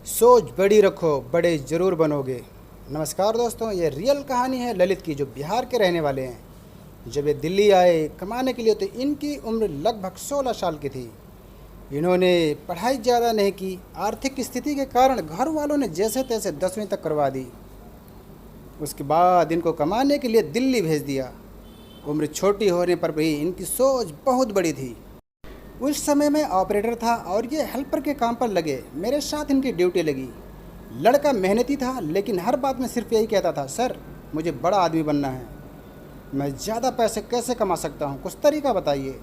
सोच बड़ी रखो, बड़े ज़रूर बनोगे। नमस्कार दोस्तों, ये रियल कहानी है ललित की, जो बिहार के रहने वाले हैं। जब ये दिल्ली आए कमाने के लिए तो इनकी उम्र लगभग 16 साल की थी। इन्होंने पढ़ाई ज़्यादा नहीं की। आर्थिक स्थिति के कारण घर वालों ने जैसे तैसे 10वीं तक करवा दी। उसके बाद इनको कमाने के लिए दिल्ली भेज दिया। उम्र छोटी होने पर भी इनकी सोच बहुत बड़ी थी। उस समय मैं ऑपरेटर था और ये हेल्पर के काम पर लगे। मेरे साथ इनकी ड्यूटी लगी। लड़का मेहनती था, लेकिन हर बात में सिर्फ यही कहता था, सर मुझे बड़ा आदमी बनना है। मैं ज़्यादा पैसे कैसे कमा सकता हूँ, कुछ तरीका बताइए।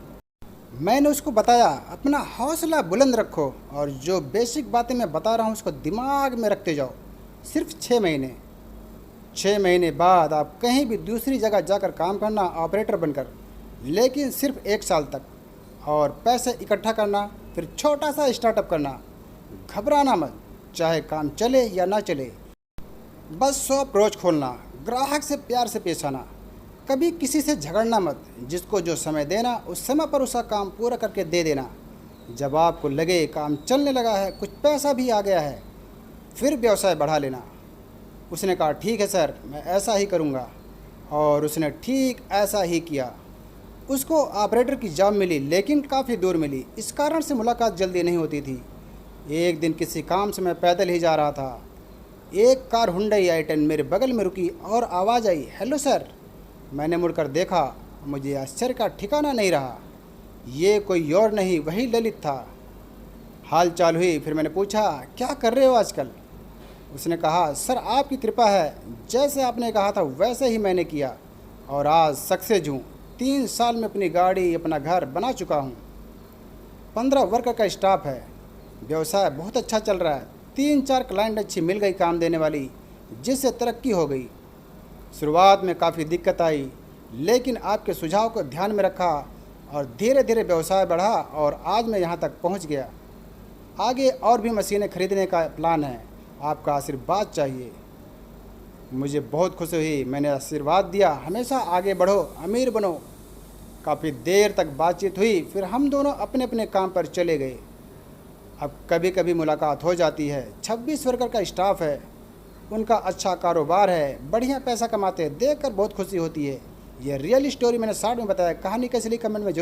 मैंने उसको बताया, अपना हौसला बुलंद रखो और जो बेसिक बातें मैं बता रहा हूँ उसको दिमाग में रखते जाओ। सिर्फ 6 महीने। 6 महीने बाद आप कहीं भी दूसरी जगह जाकर काम करना ऑपरेटर बनकर, लेकिन सिर्फ 1 साल तक। और पैसे इकट्ठा करना, फिर छोटा सा स्टार्टअप करना। घबराना मत, चाहे काम चले या ना चले। बस शॉप रोज खोलना, ग्राहक से प्यार से पेश आना, कभी किसी से झगड़ना मत। जिसको जो समय देना उस समय पर उसका काम पूरा करके दे देना। जब आपको लगे काम चलने लगा है, कुछ पैसा भी आ गया है, फिर व्यवसाय बढ़ा लेना। उसने कहा, ठीक है सर, मैं ऐसा ही करूँगा। और उसने ठीक ऐसा ही किया। उसको ऑपरेटर की जॉब मिली, लेकिन काफ़ी दूर मिली। इस कारण से मुलाकात जल्दी नहीं होती थी। एक दिन किसी काम से मैं पैदल ही जा रहा था। एक कार हुंडई i10 मेरे बगल में रुकी और आवाज़ आई, हेलो सर। मैंने मुड़कर देखा, मुझे आश्चर्य का ठिकाना नहीं रहा। ये कोई और नहीं, वही ललित था। हाल चाल हुई, फिर मैंने पूछा, क्या कर रहे हो आजकल। उसने कहा, सर आपकी कृपा है, जैसे आपने कहा था वैसे ही मैंने किया और आज सक्सेस हूँ। 3 साल में अपनी गाड़ी, अपना घर बना चुका हूँ। 15 वर्कर का स्टाफ है। व्यवसाय बहुत अच्छा चल रहा है। 3-4 क्लाइंट अच्छी मिल गई काम देने वाली, जिससे तरक्की हो गई। शुरुआत में काफ़ी दिक्कत आई, लेकिन आपके सुझाव को ध्यान में रखा और धीरे धीरे व्यवसाय बढ़ा और आज मैं यहाँ तक पहुँच गया। आगे और भी मशीनें खरीदने का प्लान है, आपका आशीर्वाद चाहिए। मुझे बहुत खुशी हुई। मैंने आशीर्वाद दिया, हमेशा आगे बढ़ो, अमीर बनो। काफ़ी देर तक बातचीत हुई, फिर हम दोनों अपने अपने काम पर चले गए। अब कभी कभी मुलाकात हो जाती है। 26 वर्कर का स्टाफ है, उनका अच्छा कारोबार है, बढ़िया पैसा कमाते हैं। देखकर बहुत खुशी होती है। यह रियल स्टोरी मैंने शॉर्ट में बताया। कहानी कैसी लगी कमेंट में जरूर